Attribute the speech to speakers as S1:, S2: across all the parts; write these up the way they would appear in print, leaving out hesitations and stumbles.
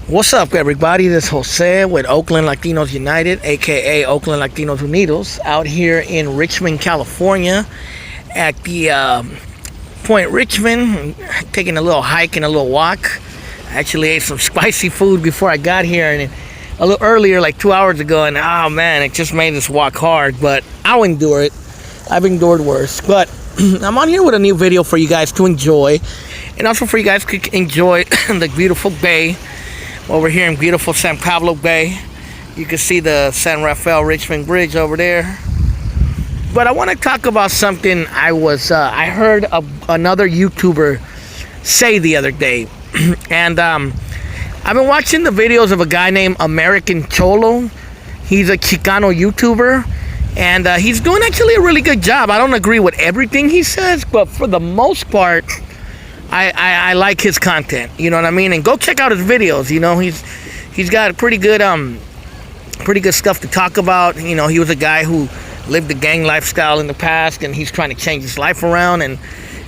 S1: What's up, everybody? This is Jose with Oakland Latinos United, aka Oakland Latinos Unidos, out here in Richmond, California, at the Point Richmond, taking a little hike and a little walk. I actually ate some spicy food before I got here, and a little earlier, like 2 hours ago, and oh man, it just made this walk hard, but I'll endure it. I've endured worse, but I'm on here with a new video for you guys to enjoy, and also for you guys to enjoy the beautiful bay over here in beautiful San Pablo Bay. You can see the San Rafael Richmond Bridge over there. But I want to talk about something I heard another YouTuber say the other day. And I've been watching the videos of a guy named American Cholo. He's a Chicano YouTuber, and he's doing actually a really good job. I don't agree with everything he says, but for the most part, I like his content, you know what I mean? And go check out his videos. You know, he's got pretty good stuff to talk about. You know, he was a guy who lived the gang lifestyle in the past, and he's trying to change his life around, and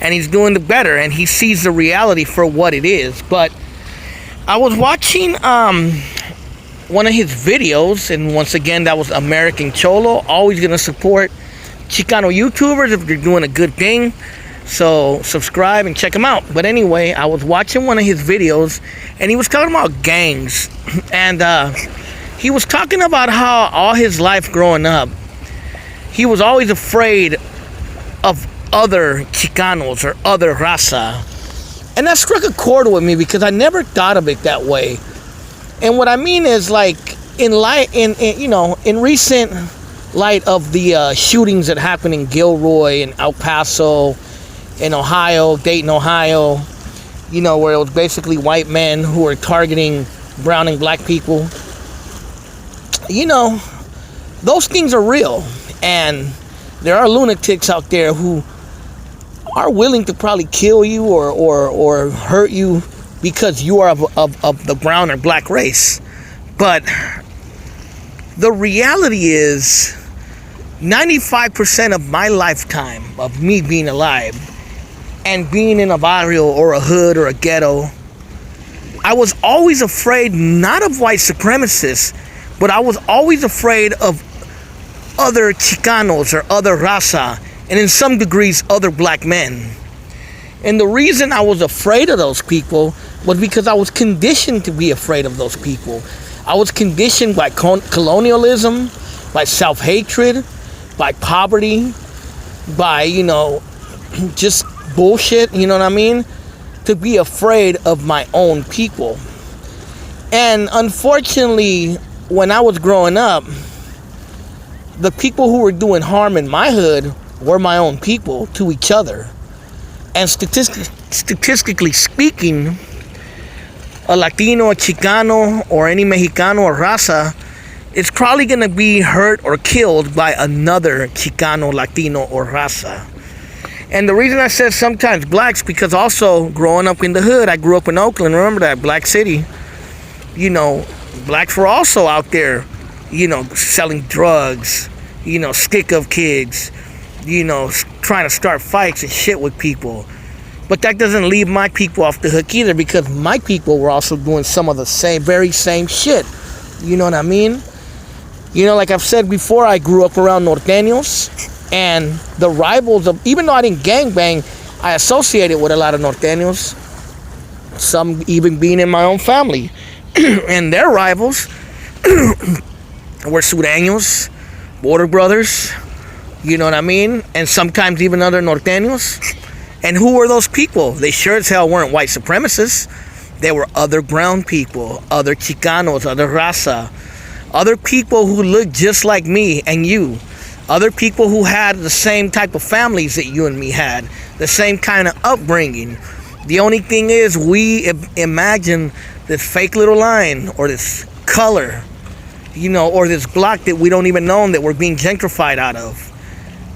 S1: he's doing the better, and he sees the reality for what it is. But I was watching one of his videos, and once again, that was American Cholo. Always gonna support Chicano YouTubers if they're doing a good thing. So subscribe and check him out. But anyway, I was watching one of his videos, and he was talking about gangs, and he was talking about how all his life growing up, he was always afraid of other Chicanos or other raza, and that struck a chord with me because I never thought of it that way. And what I mean is, like, in recent light of the shootings that happened in Gilroy and El Paso, in Ohio, Dayton, Ohio, you know, where it was basically white men who were targeting brown and black people. You know, those things are real, and there are lunatics out there who are willing to probably kill you or hurt you because you are of the brown or black race. But the reality is, 95% of my lifetime of me being alive and being in a barrio or a hood or a ghetto, I was always afraid not of white supremacists, but I was always afraid of other Chicanos or other raza, and in some degrees other black men. And the reason I was afraid of those people was because I was conditioned to be afraid of those people. I was conditioned by colonialism, by self-hatred, by poverty, by, you know, just bullshit, you know what I mean? To be afraid of my own people. And unfortunately, when I was growing up, the people who were doing harm in my hood were my own people to each other. And statistically speaking, a Latino, a Chicano, or any Mexicano or raza is probably going to be hurt or killed by another Chicano, Latino, or raza. And the reason I said sometimes blacks, because also growing up in the hood, I grew up in Oakland, remember that, Black City. You know, blacks were also out there, you know, selling drugs, you know, stick up kids, you know, trying to start fights and shit with people. But that doesn't leave my people off the hook either, because my people were also doing some of the very same shit. You know what I mean? You know, like I've said before, I grew up around norteños, and the rivals of, even though I didn't gangbang, I associated with a lot of norteños, some even being in my own family. And their rivals were sureños, border brothers, you know what I mean? And sometimes even other norteños. And who were those people? They sure as hell weren't white supremacists. They were other brown people, other Chicanos, other raza, other people who looked just like me and you. Other people who had the same type of families that you and me had, the same kind of upbringing. The only thing is, we imagine this fake little line or this color, you know, or this block that we don't even know that we're being gentrified out of,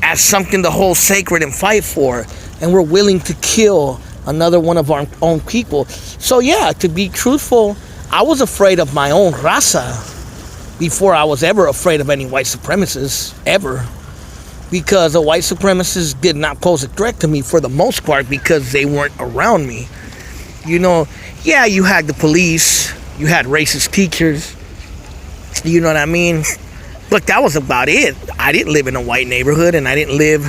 S1: as something to hold sacred and fight for. And we're willing to kill another one of our own people. So yeah, to be truthful, I was afraid of my own raza before I was ever afraid of any white supremacists, ever. Because a white supremacist did not pose a threat to me for the most part, because they weren't around me. You know, yeah, you had the police, You had racist teachers. You know what I mean? But that was about it. I didn't live in a white neighborhood, and I didn't live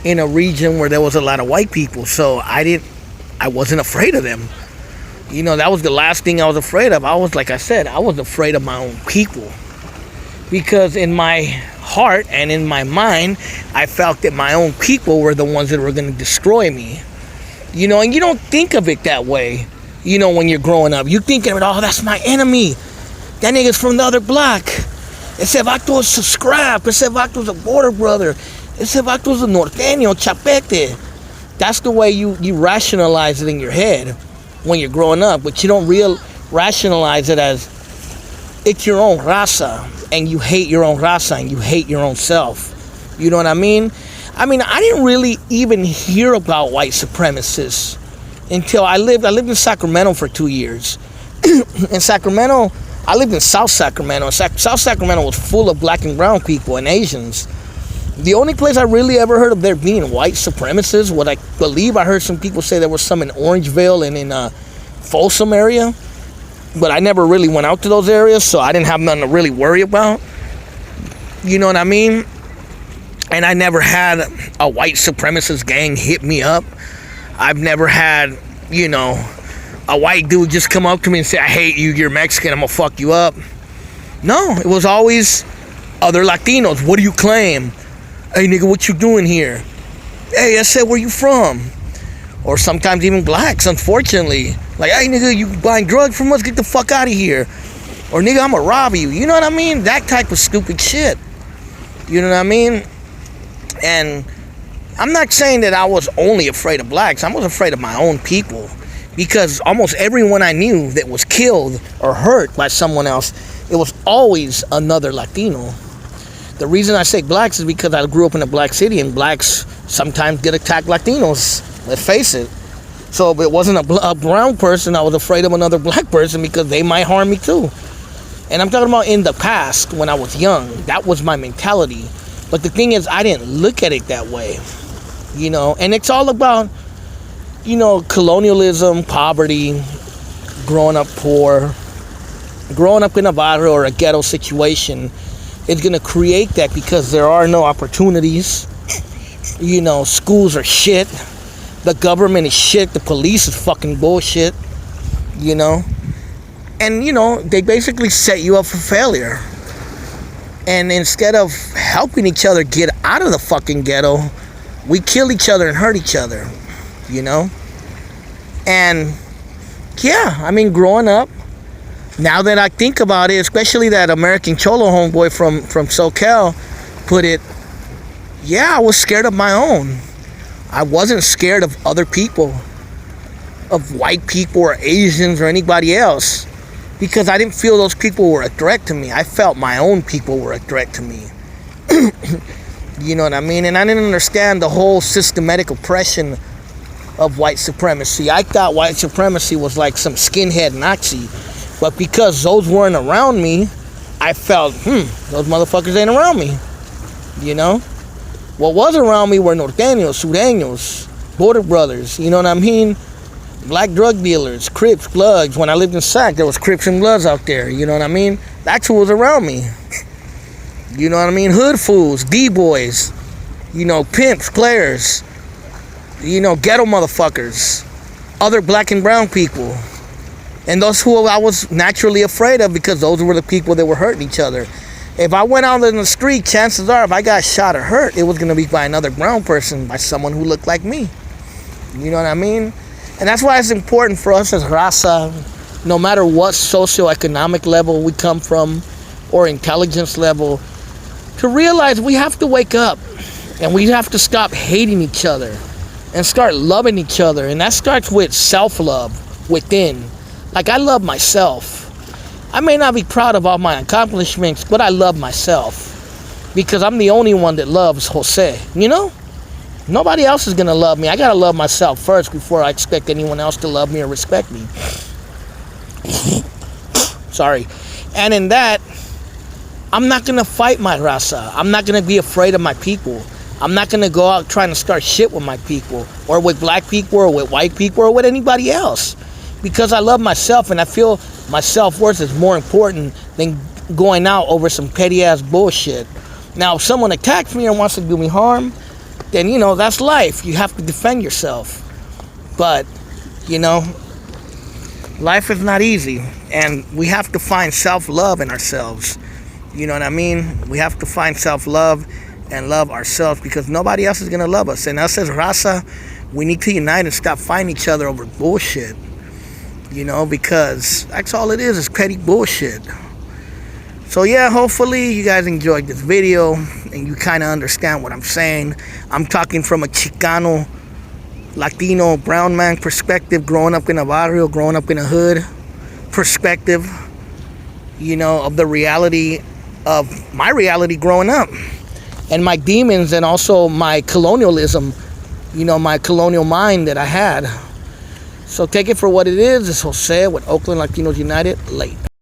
S1: in a region where there was a lot of white people. So I wasn't afraid of them. You know, that was the last thing I was afraid of. I was, like I said, I was afraid of my own people. Because in my heart and in my mind, I felt that my own people were the ones that were going to destroy me. You know, and you don't think of it that way, you know, when you're growing up. You think of it, oh, that's my enemy. That nigga's from the other block. Ese vato es a scrap. Ese vato is a border brother. Ese vato is a norteño, chapete. That's the way you rationalize it in your head when you're growing up. But you don't rationalize it as it's your own raza. And you hate your own raza, and you hate your own self. You know what I mean? I didn't really even hear about white supremacists until I lived in Sacramento for 2 years. In Sacramento, I lived in South Sacramento. South Sacramento was full of black and brown people and Asians. The only place I really ever heard of there being white supremacists, what I believe I heard some people say there was some in Orangeville and in Folsom area. But I never really went out to those areas, so I didn't have nothing to really worry about. You know what I mean? And I never had a white supremacist gang hit me up. I've never had, you know, a white dude just come up to me and say, I hate you, you're Mexican, I'm gonna fuck you up. No, it was always other Latinos. What do you claim? Hey, nigga, what you doing here? Hey, I said, where you from? Or sometimes even blacks, unfortunately. Like, hey, nigga, you buying drugs from us? Get the fuck out of here. Or, nigga, I'm gonna rob you. You know what I mean? That type of stupid shit. You know what I mean? And I'm not saying that I was only afraid of blacks. I was afraid of my own people. Because almost everyone I knew that was killed or hurt by someone else, it was always another Latino. The reason I say blacks is because I grew up in a black city, and blacks sometimes get attacked Latinos. Let's face it. So if it wasn't a brown person, I was afraid of another black person because they might harm me too. And I'm talking about in the past, when I was young. That was my mentality. But the thing is, I didn't look at it that way. You know, and it's all about, you know, colonialism, poverty, growing up poor, growing up in a barrio or a ghetto situation is going to create that because there are no opportunities. You know, schools are shit. The government is shit. The police is fucking bullshit. You know? And, you know, they basically set you up for failure. And instead of helping each other get out of the fucking ghetto, we kill each other and hurt each other. You know? And, yeah, I mean, growing up, now that I think about it, especially that American Cholo homeboy from SoCal put it, yeah, I was scared of my own. I wasn't scared of other people, of white people or Asians or anybody else, because I didn't feel those people were a threat to me. I felt my own people were a threat to me. You know what I mean? And I didn't understand the whole systematic oppression of white supremacy. I thought white supremacy was like some skinhead Nazi. But because those weren't around me, I felt, those motherfuckers ain't around me. You know? What was around me were norteños, sureños, border brothers, you know what I mean? Black drug dealers, Crips, Bloods. When I lived in Sac, there was Crips and Bloods out there, you know what I mean? That's who was around me. You know what I mean? Hood fools, D-boys, you know, pimps, players, you know, ghetto motherfuckers, other black and brown people. And those who I was naturally afraid of because those were the people that were hurting each other. If I went out in the street, chances are if I got shot or hurt, it was going to be by another brown person, by someone who looked like me. You know what I mean? And that's why it's important for us as raza, no matter what socioeconomic level we come from or intelligence level, to realize we have to wake up and we have to stop hating each other and start loving each other. And that starts with self-love within. Like, I love myself. I may not be proud of all my accomplishments, but I love myself because I'm the only one that loves Jose, you know? Nobody else is going to love me. I got to love myself first before I expect anyone else to love me or respect me. Sorry. And in that, I'm not going to fight my raza. I'm not going to be afraid of my people. I'm not going to go out trying to start shit with my people or with black people or with white people or with anybody else because I love myself and I feel my self-worth is more important than going out over some petty-ass bullshit. Now, if someone attacks me or wants to do me harm, then, you know, that's life. You have to defend yourself. But, you know, life is not easy. And we have to find self-love in ourselves. You know what I mean? We have to find self-love and love ourselves, because nobody else is going to love us. And us as Raza, we need to unite and stop fighting each other over bullshit. You know, because that's all it is petty bullshit. So yeah, hopefully you guys enjoyed this video and you kind of understand what I'm saying. I'm talking from a Chicano, Latino, brown man perspective, growing up in a barrio, growing up in a hood perspective, you know, of the reality of my reality growing up and my demons, and also my colonialism, you know, my colonial mind that I had. So take it for what it is. It's Jose with Oakland Latinos United. Late.